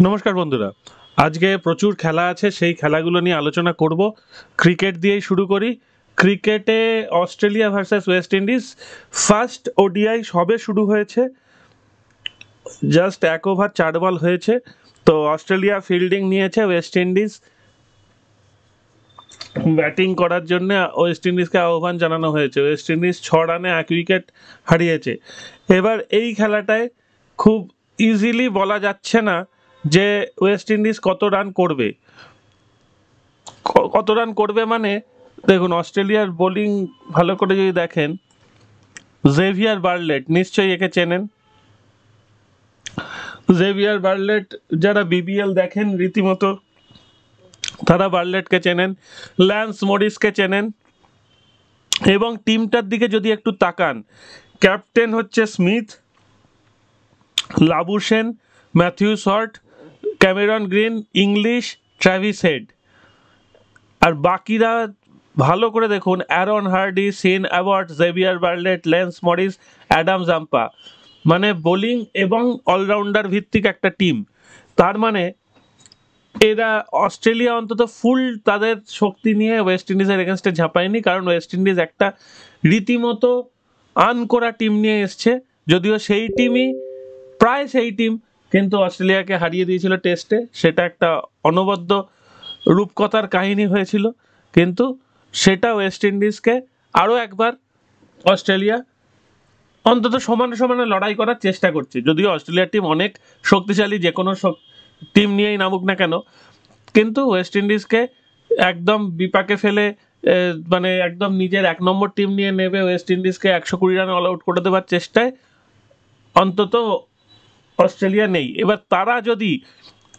নমস্কার বন্ধুরা, আজকে প্রচুর খেলা আছে, সেই খেলাগুলো নিয়ে আলোচনা করব। ক্রিকেট দিয়েই শুরু করি। ক্রিকেটে Australia versus West Indies first ODI সবে শুরু হয়েছে, জাস্ট 1 ওভার 4 বল হয়েছে। তো অস্ট্রেলিয়া ফিল্ডিং নিয়েছে, ওয়েস্ট ইন্ডিজ ব্যাটিং করার জন্য ওয়েস্ট ইন্ডিজকে আহ্বান জানানো হয়েছে। ওয়েস্ট ইন্ডিজ 6 রানে 1 উইকেট হারিয়েছে। এবার এই খেলাটায় খুব ইজিলি বলা যাচ্ছে না যে ওয়েস্ট ইন্ডিজ কত রান করবে। কত রান করবে মানে দেখুন, অস্ট্রেলিয়ার বোলিং ভালো করে যদি দেখেন, জেভিয়ার বার্লেট, নিশ্চয়ই একে চেনেন। জেভিয়ার বার্লেট, যারা বিবিএল দেখেন রীতিমতো তারা বার্লেটকে চেনেন, ল্যান্স মরিসকে চেনেন। এবং টিমটার দিকে যদি একটু তাকান, ক্যাপ্টেন হচ্ছে Smith, Labuschagne, Matthew Short, Cameron Green, Inglis, Travis Head. আর বাকিরা ভালো করে দেখুন, Aaron Hardie, Sean Abbott, Xavier Bartlett, Lance Morris, Adam Zampa. মানে বোলিং এবং অলরাউন্ডার ভিত্তিক একটা টিম। তার মানে এরা অস্ট্রেলিয়া অন্তত ফুল তাদের শক্তি নিয়ে ওয়েস্ট ইন্ডিজের এগেনস্টে ঝাঁপায়নি, কারণ ওয়েস্ট ইন্ডিজ একটা রীতিমতো আনকরা টিম নিয়ে এসছে। যদিও সেই টিমই, প্রায় সেই টিম, কিন্তু অস্ট্রেলিয়াকে হারিয়ে দিয়েছিল টেস্টে। সেটা একটা অনবদ্য রূপকথার কাহিনী হয়েছিল, কিন্তু সেটা ওয়েস্ট ইন্ডিজকে আরও একবার অস্ট্রেলিয়া অন্তত সমানে সমানে লড়াই করার চেষ্টা করছে। যদিও অস্ট্রেলিয়ার টিম অনেক শক্তিশালী, যে কোনো টিম নিয়েই নামুক না কেন, কিন্তু ওয়েস্ট ইন্ডিজকে একদম বিপাকে ফেলে মানে একদম নিজের 1 নম্বর টিম নিয়ে নেবে ওয়েস্ট ইন্ডিজকে 120 রান অল আউট করে দেওয়ার চেষ্টায় অন্তত অস্ট্রেলিয়া নেই। এবার তারা যদি,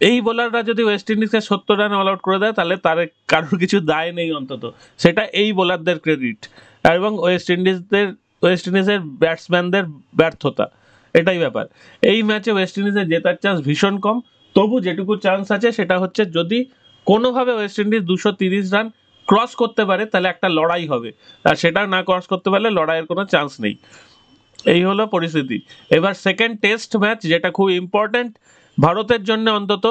এই বোলাররা যদি ওয়েস্ট ইন্ডিজকে 70 রান অল আউট করে দেয়, তাহলে তার কারোর কিছু দায় নেই, অন্তত সেটা এই বোলারদের ক্রেডিট এবং ওয়েস্ট ইন্ডিজের ব্যাটসম্যানদের ব্যর্থতা। এটাই ব্যাপার। এই ম্যাচে ওয়েস্ট ইন্ডিজের জেতার চান্স ভীষণ কম। তবু যেটুকু চান্স আছে সেটা হচ্ছে, যদি কোনোভাবে ওয়েস্ট ইন্ডিজ 230 রান ক্রস করতে পারে, তাহলে একটা লড়াই হবে। আর সেটা না ক্রস করতে পারলে লড়াইয়ের কোনো চান্স নেই। এই হলো পরিস্থিতি। এবার সেকেন্ড টেস্ট ম্যাচ, যেটা খুব ইম্পর্টেন্ট ভারতের জন্য অন্তত,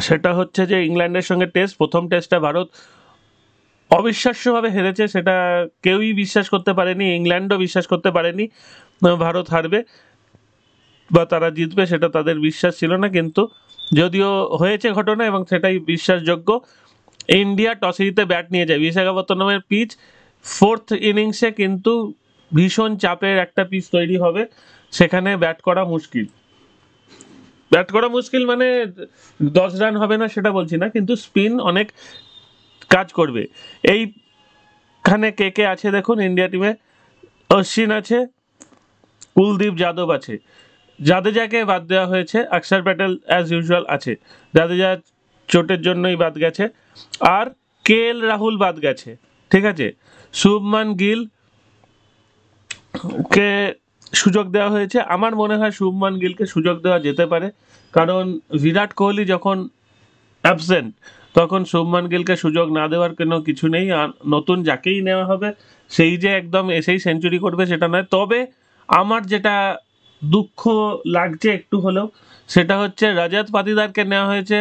সেটা হচ্ছে যে ইংল্যান্ডের সঙ্গে টেস্ট। প্রথম টেস্টটা ভারত অবিশ্বাস্যভাবে হেরেছে, সেটা কেউই বিশ্বাস করতে পারেনি, ইংল্যান্ডও বিশ্বাস করতে পারেনি ভারত হারবে বা তারা জিতবে, সেটা তাদের বিশ্বাস ছিল না। কিন্তু যদিও হয়েছে ঘটনা এবং সেটাই বিশ্বাসযোগ্য। ইন্ডিয়া টসে জিতে ব্যাট নিয়ে যায়। বিশাখাপত্তনমের পিচ, ফোর্থ ইনিংসে কিন্তু ভীষণ চাপের একটা পিচ তৈরি হবে, সেখানে ব্যাট করা মুশকিল। মানে 10 রান হবে না সেটা বলছি না, কিন্তু স্পিন অনেক কাজ করবে। এইখানে কে কে আছে দেখুন ইন্ডিয়া টিমে। অশ্বিন আছে, কুলদীপ যাদব আছে, জাদেজাকে বাদ দেওয়া হয়েছে, অক্ষর প্যাটেল অ্যাজ ইউজুয়াল আছে। জাদেজা চোটের জন্যই বাদ গেছে। আর রাহুল বাদ গেছে, ঠিক আছে। শুভমান গিল কে সুযোগ দেওয়া হয়েছে। আমার মনে হয় শুভমান গিলকে সুযোগ দেওয়া যেতে পারে, কারণ বিরাট কোহলি যখন অ্যাবসেন্ট, তখন শুভমান গিলকে সুযোগ না দেওয়ার কোনো কিছু নেই। আর নতুন যাকেই নেওয়া হবে সেই যে একদম এসেই সেঞ্চুরি করবে সেটা নয়। তবে আমার যেটা দুঃখ লাগছে একটু হলেও, সেটা হচ্ছে রজত পাতিদারকে নেওয়া হয়েছে।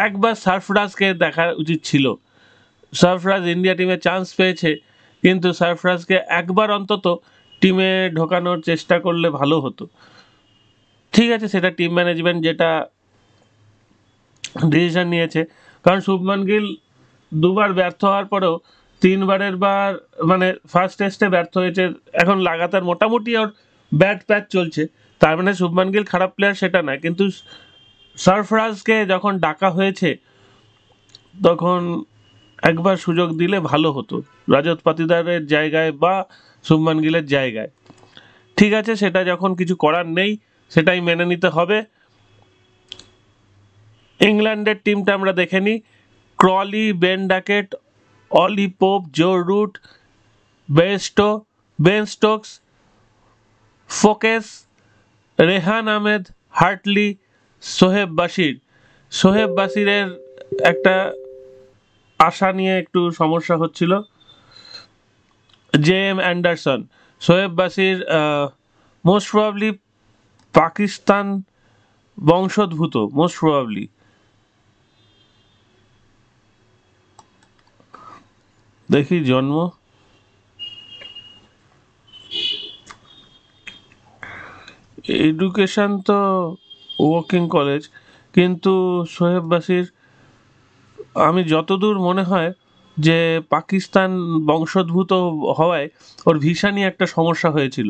একবার সারফরাজকে দেখা উচিত ছিল। সারফরাজ ইন্ডিয়া টিমে চান্স পেয়েছে, কিন্তু সারফরাজকে একবার অন্তত টিমে ঢোকানোর চেষ্টা করলে ভালো হতো। ঠিক আছে, সেটা টিম ম্যানেজমেন্ট যেটা ডিসিশন নিয়েছে, কারণ শুভমান গিল 2বার ব্যর্থ হওয়ার পরেও 3বারের বার, মানে ফার্স্ট টেস্টে ব্যর্থ হয়েছে, এখন লাগাতার মোটামুটি ওর ব্যাট প্যাচ চলছে। তার মানে শুভমান গিল খারাপ প্লেয়ার সেটা নয়, কিন্তু সারফরাজকে যখন ডাকা হয়েছে তখন একবার সুযোগ দিলে ভালো হতো, রজত পাতিদারের জায়গায় বা শুভমান গিলের জায়গায়। ঠিক আছে, সেটা যখন কিছু করার নেই সেটাই মেনে নিতে হবে। ইংল্যান্ডের টিমটা আমরা দেখে নিই। Crawley, Ben Duckett, Ollie Pope, Joe Root, Ben Stokes, Foakes, Rehan Ahmed, Hartley, Shoaib বাসিরের একটা আশা নিয়ে একটু সমস্যা হচ্ছিল। জে এম অ্যান্ডারসন, সোহেব বাসির মোস্ট প্রবাবলি পাকিস্তান বংশোদ্ভূত মোস্ট প্রবাবলি। দেখি জন্ম, এডুকেশন তো ওয়ার্কিং কলেজ, কিন্তু সোহেব বাসির আমি যতদূর মনে হয় যে পাকিস্তান বংশোদ্ভূত হওয়ায় ওর ভিসা নিয়ে একটা সমস্যা হয়েছিল।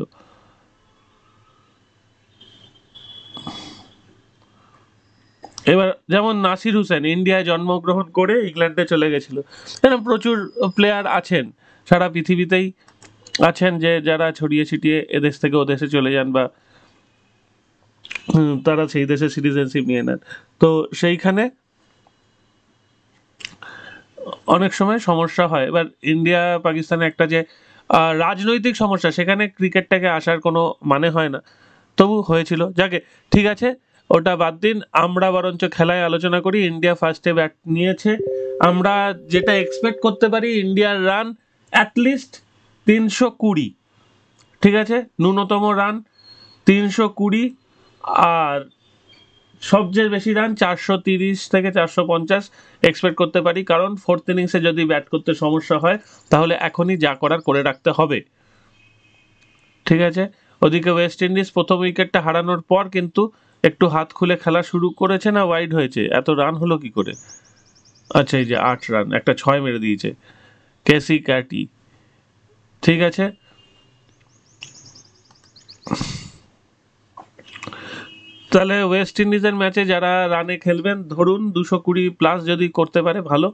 এবার যেমন নাসির হুসেন ইন্ডিয়ায় জন্মগ্রহণ করে ইংল্যান্ডে চলে গেছিল, এরকম প্রচুর প্লেয়ার আছেন সারা পৃথিবীতেই আছেন যে যারা ছড়িয়ে ছিটিয়ে এদেশ থেকে ও দেশে চলে যান বা তারা সেই দেশে সিটিজেনশিপ নিয়ে নেন। তো সেইখানে অনেক সময় সমস্যা হয়। এবার ইন্ডিয়া পাকিস্তানে একটা যে রাজনৈতিক সমস্যা, সেখানে ক্রিকেটটাকে আসার কোনো মানে হয় না, তবু হয়েছিল। যাকে ঠিক আছে, ওটা বাদ দিন, আমরা বরঞ্চ খেলায় আলোচনা করি। ইন্ডিয়া ফার্স্টে ব্যাট নিয়েছে, আমরা যেটা এক্সপেক্ট করতে পারি ইন্ডিয়ার রান অ্যাটলিস্ট 320, ঠিক আছে, ন্যূনতম রান 320, আর সবচেয়ে বেশি রান 430 থেকে 450 এক্সপেক্ট করতে পারি, কারণ ফোর্থ ইনিংসে যদি ব্যাট করতে সমস্যা হয় তাহলে এখনই যা করার করে রাখতে হবে, ঠিক আছে। ওদিকে ওয়েস্ট ইন্ডিজ প্রথম উইকেটটা হারানোর পর কিন্তু একটু হাত খুলে খেলা শুরু করেছে, না ওয়াইড হয়েছে, এত রান হলো কি করে? আচ্ছা, এই যে 8 রান, একটা 6 মেরে দিয়েছে কেসি ক্যাটি, ঠিক আছে। তাহলে ওয়েস্ট ইন্ডিজের ম্যাচে যারা রানে খেলবেন, ধরুন 220+ যদি করতে পারে ভালো,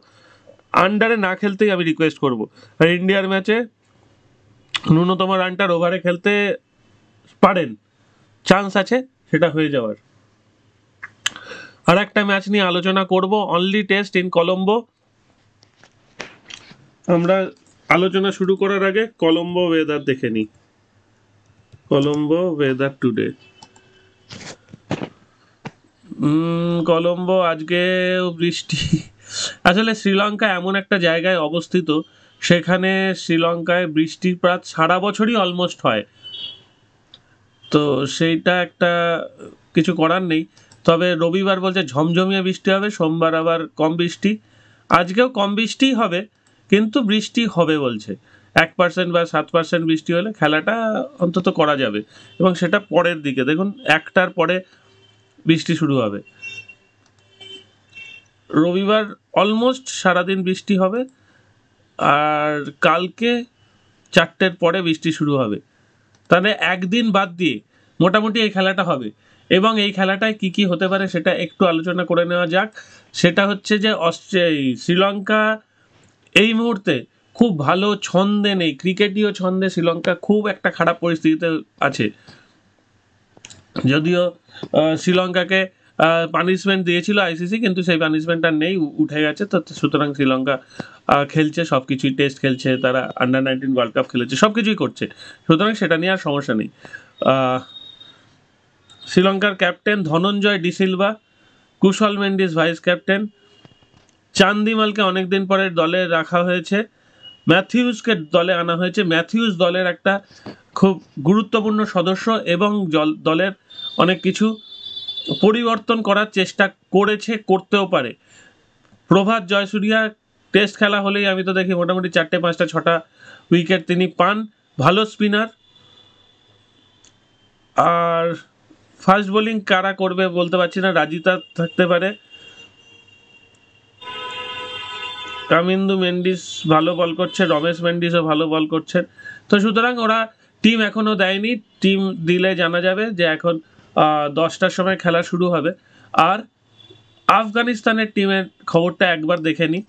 আন্ডারে না খেলতেই আমি রিকোয়েস্ট করবো। আর ইন্ডিয়ার ম্যাচে ন্যূনতম রানটার ওভারে খেলতে পারেন, চান্স আছে সেটা হয়ে যাওয়ার। আর একটা ম্যাচ নিয়ে আলোচনা করব, অনলি টেস্ট ইন কলম্বো। আমরা আলোচনা শুরু করার আগে কলম্বো ওয়েদার দেখে নিই। কলম্বো ওয়েদার টুডে, কলম্বো আজকেও বৃষ্টি। আসলে শ্রীলঙ্কা এমন একটা জায়গায় অবস্থিত, সেখানে শ্রীলঙ্কায় বৃষ্টিপাত সারা বছরই অলমোস্ট হয়, তো সেইটা একটা কিছু করার নেই। তবে রবিবার বলছে ঝমঝমিয়ে বৃষ্টি হবে, সোমবার আবার কম বৃষ্টি, আজকেও কম বৃষ্টিই হবে, কিন্তু বৃষ্টি হবে বলছে। 1% বা 7% বৃষ্টি হলে খেলাটা অন্তত করা যাবে, এবং সেটা পরের দিকে, দেখুন 1টার পরে বৃষ্টি শুরু হবে। রবিবার অলমোস্ট সারাদিন বৃষ্টি হবে, আর কালকে 4টের পরে বৃষ্টি শুরু হবে, তাহলে একদিন বাদ দিয়ে মোটামুটি এই খেলাটা হবে। এবং এই খেলাটায় কি কি হতে পারে সেটা একটু আলোচনা করে নেওয়া যাক। সেটা হচ্ছে যে শ্রীলঙ্কা এই মুহূর্তে খুব ভালো ছন্দে নেই, ক্রিকেটীয় ছন্দে শ্রীলঙ্কা খুব একটা খারাপ পরিস্থিতিতে আছে। যদিও শ্রীলঙ্কাকে পানিশমেন্ট দিয়েছিল আইসিসি, কিন্তু সেই পানিশমেন্টটা নেই, উঠে গেছে। তো সুতরাং শ্রীলঙ্কা খেলছে সব কিছুই, টেস্ট খেলছে, তারা আন্ডার 19 ওয়ার্ল্ড কাপ খেলেছে, সব কিছুই করছে, সুতরাং সেটা নিয়ে আর সমস্যা নেই। শ্রীলঙ্কার ক্যাপ্টেন ধনঞ্জয় ডিসিলভা, কুশল মেন্ডিস ভাইস ক্যাপ্টেন, চান্দিমালকে অনেকদিন পরে দলে রাখা হয়েছে, ম্যাথিউসকে দলে আনা হয়েছে। ম্যাথিউস দলের একটা খুব গুরুত্বপূর্ণ সদস্য এবং দলের অনেক কিছু পরিবর্তন করার চেষ্টা করেছে, করতেও পারে। প্রভাত জয়সূরিয়া টেস্ট খেলা হলেই আমি তো দেখি মোটামুটি 4টে 5টা 6টা উইকেট তিনি পান, ভালো স্পিনার। আর ফাস্ট বোলিং কারা করবে বলতে পারছি না, রাজিতা থাকতে পারে, কামিন্দু মেন্ডিস ভালো বল করছে, রমেশ মেন্ডিসও ভালো বল করছেন। তো সুতরাং ওরা টিম এখনও দেয়নি, টিম দিলে জানা যাবে যে এখন 10টার সময় খেলা শুরু হবে। আর আফগানিস্তানের টিমের খবরটা একবার দেখে নিই।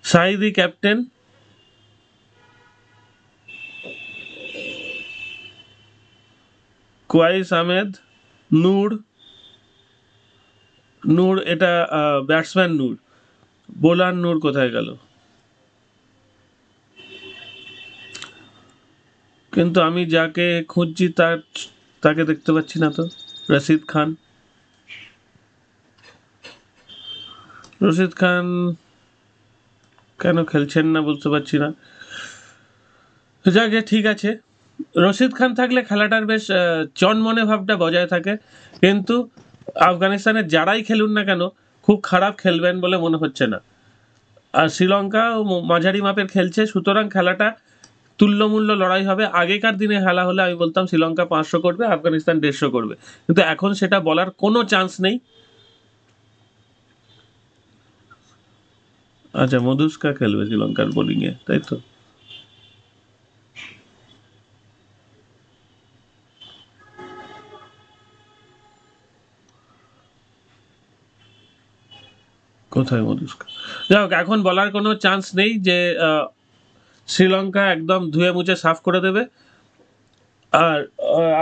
সাইদি ক্যাপ্টেন, কোয়াইস আহমেদ, নূর, নূর এটা ব্যাটসম্যান নূর, বোলার নূর কোথায় গেল? কিন্তু আমি যাকে খুঁজছি তাকে দেখতে পাচ্ছি না তো। রশিদ খান, রশিদ খান কেন খেলছেন না বুঝতে পারছি না। যাকে ঠিক আছে, রশিদ খান থাকলে খেলাটার বেশ চনমনে ভাবটা বজায় থাকে, কিন্তু আফগানিস্তানের যারাই খেলুন না কেন খুব খারাপ খেলবেন বলে মনে হচ্ছে না। আর শ্রীলঙ্কা মাঝারি মাপের খেলছে, সুতরাং খেলাটা তুল্যমূল্য লড়াই হবে। আগেকার দিনে খেলা হলে আমি বলতাম শ্রীলঙ্কা 500 করবে, আফগানিস্তান 150 করবে, কিন্তু এখন সেটা বলার কোনো চান্স নেই। আচ্ছা, মধুস্কা খেলবে শ্রীলঙ্কার বোলিংয়ে, তাই তো? কোথায় মধুস্কা? যাই হোক, এখন বলার কোনো চান্স নেই যে শ্রীলঙ্কা একদম ধুয়ে মুছে সাফ করে দেবে আর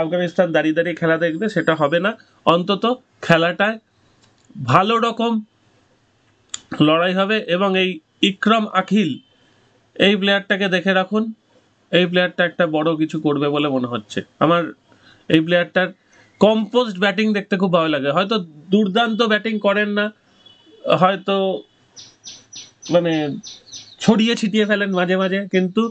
আফগানিস্তান দাঁড়িয়ে দাঁড়িয়ে খেলা দেখবে, সেটা হবে না। অন্তত খেলাটায় ভালো রকম লড়াই হবে। এবং এই ইকরম আখিল, এই প্লেয়ারটাকে দেখে রাখুন, এই প্লেয়ারটা একটা বড় কিছু করবে বলে মনে হচ্ছে আমার। এই প্লেয়ারটার কম্পোজড ব্যাটিং দেখতে খুব ভালো লাগে। হয়তো দুর্দান্ত ব্যাটিং করেন না, হয়তো মানে ছড়িয়ে ছিটিয়ে ফেলেন মাঝে মাঝে, কিন্তু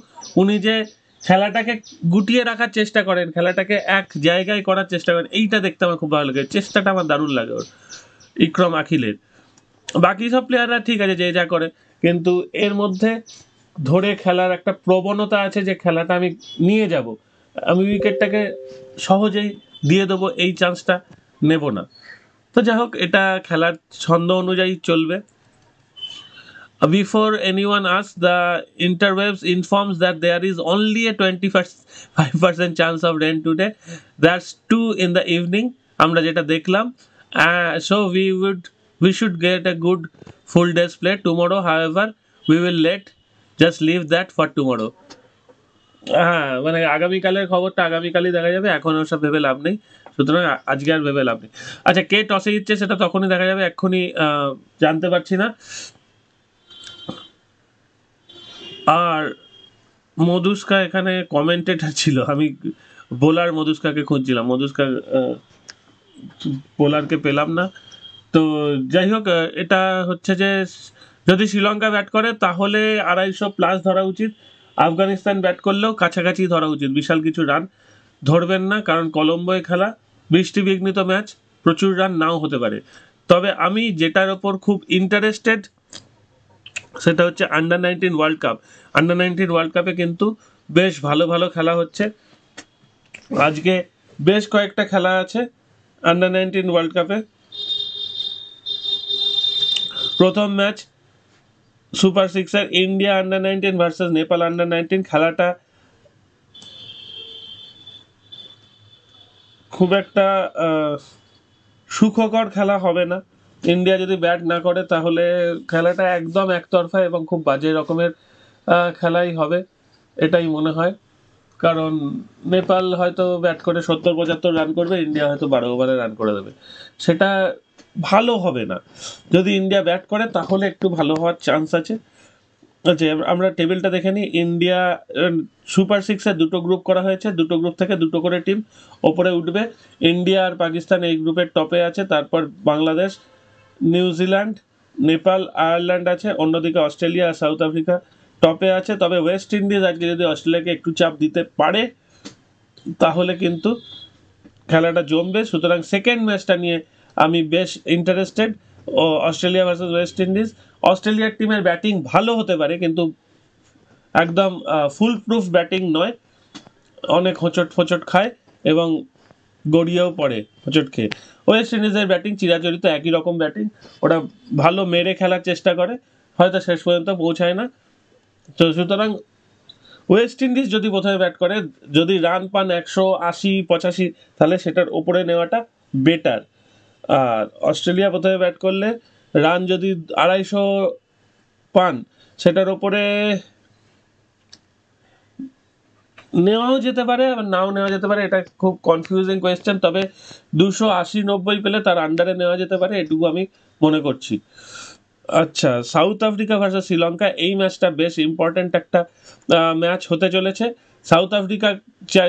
উনি যে খেলাটাকে গুটিয়ে রাখার চেষ্টা করেন, খেলাটাকে এক জায়গায় করার চেষ্টা করেন, এইটা দেখতে আমার খুব ভালো লাগে। চেষ্টাটা আমার দারুণ লাগে ওর, ইকরম আখিলের। বাকি সব প্লেয়াররা ঠিক আছে যে যা করে, কিন্তু এর মধ্যে ধরে খেলার একটা প্রবণতা আছে যে খেলাটা আমি নিয়ে যাব, আমি উইকেটটাকে সহজেই দিয়ে দেবো, এই চান্সটা নেব না। তো যাই হোক, এটা খেলার ছন্দ অনুযায়ী চলবে। Before anyone asks, the interwaves informs that there is only a 25% chance of rain today. That's 2 in the evening. আমরা যেটা দেখলাম, so we should get a good full day's play tomorrow. However, we will just leave that for tomorrow. হ্যাঁ, মানে আগামীকালের খবরটা আগামীকালই দেখা যাবে, এখন ওসব ভেবে লাভ নেই। সুতরাং আজকে আর ভেবে লাভ নেই। আচ্ছা, কে টসে জিতছে সেটা তখনই দেখা যাবে, এক্ষুনি জানতে পারছি না। আর মধুস্কা এখানে কমেন্টেটার ছিল, আমি বোলার মধুস্কাকে খুঁজছিলাম, মধুস্কা বোলারকে পেলাম না। তো যাই হোক, এটা হচ্ছে যে যদি শ্রীলঙ্কা ব্যাট করে তাহলে 250+ ধরা উচিত, আফগানিস্তান ব্যাট করলেও কাছাকাছি ধরা উচিত। বিশাল কিছু রান ধরবেন না, কারণ কলম্বোয় খেলা, বৃষ্টি বিঘ্নিত ম্যাচ, প্রচুর রান নাও হতে পারে। তবে আমি যেটার ওপর খুব ইন্টারেস্টেড সেটা হচ্ছে under 19 world cup. Under 19 world কাপে কিন্তু বেশ ভালো ভালো খেলা হচ্ছে। আজকে বেশ কয়েকটা খেলা আছে আন্ডার 19 ওয়ার্ল্ড কাপে। প্রথম ম্যাচ সুপার সিক্সের India under 19 versus Nepal under 19। খেলাটা খুব একটা সুখকর খেলা হবে না। ইন্ডিয়া যদি ব্যাট না করে তাহলে খেলাটা একদম একতরফা এবং খুব বাজে রকমের খেলাই হবে, এটাই মনে হয়। কারণ নেপাল হয়তো ব্যাট করে 70-75 রান করবে, ইন্ডিয়া হয়তো 12 ওভারে রান করে দেবে, সেটা ভালো হবে না। যদি ইন্ডিয়া ব্যাট করে তাহলে একটু ভালো হওয়ার চান্স আছে। আচ্ছা, আমরা টেবিলটা দেখে নিই। ইন্ডিয়া সুপার সিক্সে দুটো গ্রুপ করা হয়েছে, দুটো গ্রুপ থেকে দুটো করে টিম ওপরে উঠবে। ইন্ডিয়া আর পাকিস্তান এই গ্রুপের টপে আছে, তারপর বাংলাদেশ, নিউজিল্যান্ড, নেপাল, আয়ারল্যান্ড আছে, অন্যদিকে অস্ট্রেলিয়া আর সাউথ আফ্রিকা টপে আছে। তবে ওয়েস্ট ইন্ডিজ আজকে যদি অস্ট্রেলিয়াকে একটু চাপ দিতে পারে তাহলে কিন্তু খেলাটা জমবে। সুতরাং সেকেন্ড ম্যাচটা নিয়ে আমি বেশ ইন্টারেস্টেড, ও অস্ট্রেলিয়া ভার্সেস ওয়েস্ট ইন্ডিজ। অস্ট্রেলিয়ার টিমের ব্যাটিং ভালো হতে পারে, কিন্তু একদম ফুল প্রুফ ব্যাটিং নয়, অনেক হোঁচট ফোচট খায় এবং গড়িয়েও পড়ে হোঁচট খেয়ে। ওয়েস্ট ইন্ডিজের ব্যাটিং চিরাচরিত একই রকম ব্যাটিং, ওরা ভালো মেরে খেলার চেষ্টা করে, হয়তো শেষ পর্যন্ত পৌঁছায় না। তো সুতরাং ওয়েস্ট ইন্ডিজ যদি প্রথমে ব্যাট করে, যদি রান পান 180-85, তাহলে সেটার ওপরে নেওয়াটা বেটার। আর অস্ট্রেলিয়া প্রথমে ব্যাট করলে রান যদি 250 পান, সেটার ওপরে নেওয়াও যেতে পারে আবার নাও নেওয়া যেতে পারে, এটা খুব কনফিউজিং কোয়েশ্চেন। তবে 280-90 পেলে তার আন্ডারে নেওয়া যেতে পারে, এটুকু আমি মনে করছি। আচ্ছা, সাউথ আফ্রিকা ভার্সেস শ্রীলঙ্কা, এই ম্যাচটা বেশ ইম্পর্ট্যান্ট একটা ম্যাচ হতে চলেছে। সাউথ আফ্রিকা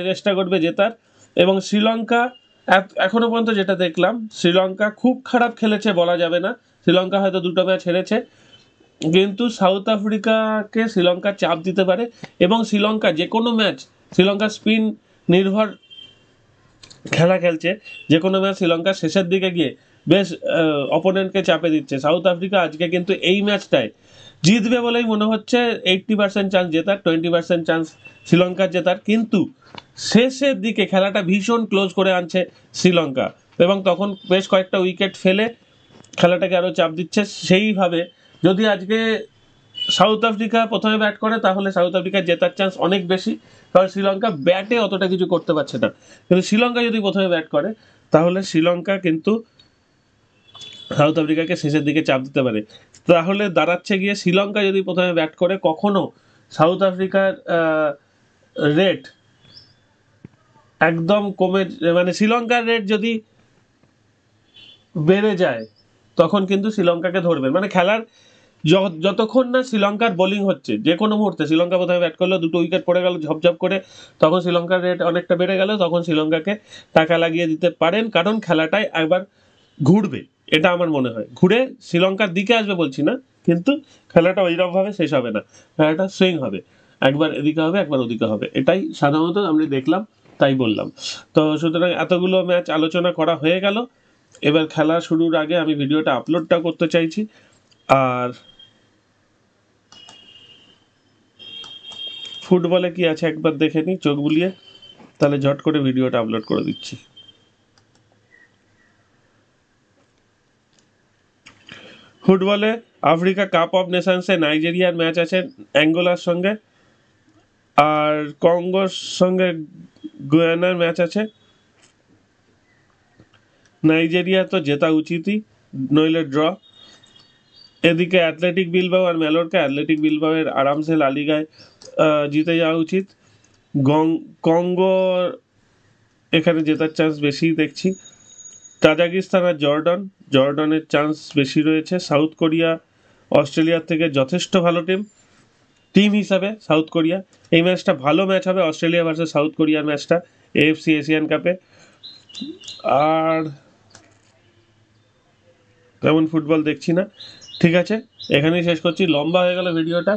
চেষ্টা করবে জেতার, এবং শ্রীলঙ্কা এখনো পর্যন্ত যেটা দেখলাম, শ্রীলঙ্কা খুব খারাপ খেলেছে বলা যাবে না। শ্রীলঙ্কা হয়তো দুটো ম্যাচ হেরেছে, কিন্তু সাউথ আফ্রিকাকে শ্রীলঙ্কা চাপ দিতে পারে। এবং শ্রীলঙ্কা যে কোনো ম্যাচ, শ্রীলঙ্কা স্পিন নির্ভর খেলা খেলছে, যে কোনো ম্যাচ শ্রীলঙ্কার শেষের দিকে গিয়ে বেশ অপোনেন্টকে চাপে দিচ্ছে। সাউথ আফ্রিকা আজকে কিন্তু এই ম্যাচটায় জিতবে বলেই মনে হচ্ছে, 80% চান্স জেতার, 20% চান্স শ্রীলঙ্কার জেতার, কিন্তু শেষের দিকে খেলাটা ভীষণ ক্লোজ করে আনছে শ্রীলঙ্কা, এবং তখন বেশ কয়েকটা উইকেট ফেলে খেলাটাকে আরও চাপ দিচ্ছে। সেইভাবে যদি আজকে সাউথ আফ্রিকা প্রথমে ব্যাট করে তাহলে সাউথ আফ্রিকার জেতার চান্স অনেক বেশি, কারণ শ্রীলঙ্কা ব্যাটে অতটা কিছু করতে পারছে না। কিন্তু শ্রীলঙ্কা যদি প্রথমে ব্যাট করে তাহলে শ্রীলঙ্কা কিন্তু সাউথ আফ্রিকাকে শেষের দিকে চাপ দিতে পারে। তাহলে দাঁড়াচ্ছে গিয়ে শ্রীলঙ্কা যদি প্রথমে ব্যাট করে, কখনো সাউথ আফ্রিকার রেট একদম কমে, মানে শ্রীলঙ্কার রেট যদি বেড়ে যায় তখন কিন্তু শ্রীলঙ্কাকে ধরবেন। মানে খেলার যতক্ষণ না শ্রীলঙ্কার বোলিং হচ্ছে, যে কোনো মুহূর্তে শ্রীলঙ্কা প্রথমে ব্যাট করলো, দুটো উইকেট পড়ে গেল ঝপঝপ করে, তখন শ্রীলঙ্কার রেট অনেকটা বেড়ে গেল, তখন শ্রীলঙ্কাকে টাকা লাগিয়ে দিতে পারেন, কারণ খেলাটায় একবার ঘুরবে, এটা আমার মনে হয়। ঘুরে শ্রীলঙ্কার দিকে আসবে বলছি না, কিন্তু খেলাটা ওইরকম ভাবে শেষ হবে না, খেলাটা সুইং হবে, একবার এদিকে হবে একবার ওদিকে হবে, এটাই সাধারণত আমি দেখলাম, তাই বললাম। তো সুতরাং এতগুলো ম্যাচ আলোচনা করা হয়ে গেল। এবার খেলা শুরুর আগে আমি ভিডিওটা আপলোডটা করতে চাইছি, আর ফুটবলে কি আছে একবার দেখে নিই চোখ বুলিয়ে, তাহলে ঝট করে ভিডিওটা আপলোড করে দিচ্ছি। ফুটবলে আফ্রিকা কাপ অফ নেশনসে নাইজেরিয়ার ম্যাচ আছে অ্যাঙ্গোলার সঙ্গে, আর কঙ্গোর সঙ্গে গুয়ানার ম্যাচ আছে। নাইজেরিয়া তো জেতা উচিতই, নইলে ড্র। এদিকে অ্যাথলেটিক বিলবাও আর ম্যালোরকা, অ্যাথলেটিক বিলবাওয়ের আরামসে লালিগায় জিতে যাওয়া উচিত। কঙ্গো এখানে জেতার চান্স বেশি দেখছি। তাজাকিস্তান আর জর্ডানের চান্স বেশি রয়েছে। সাউথ কোরিয়া অস্ট্রেলিয়ার থেকে যথেষ্ট ভালো টিম হিসাবে সাউথ কোরিয়া। এই ম্যাচটা ভালো ম্যাচ হবে, অস্ট্রেলিয়া ভার্সেস সাউথ কোরিয়ার ম্যাচটা এএফসি এশিয়ান কাপে। আর তেমন ফুটবল দেখছি না। ঠিক আছে, এখানেই শেষ করছি, লম্বা হয়ে গেল ভিডিওটা,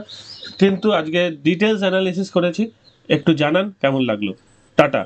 কিন্তু আজকে ডিটেলস অ্যানালিসিস করেছি। একটু জানান কেমন লাগলো। টাটা।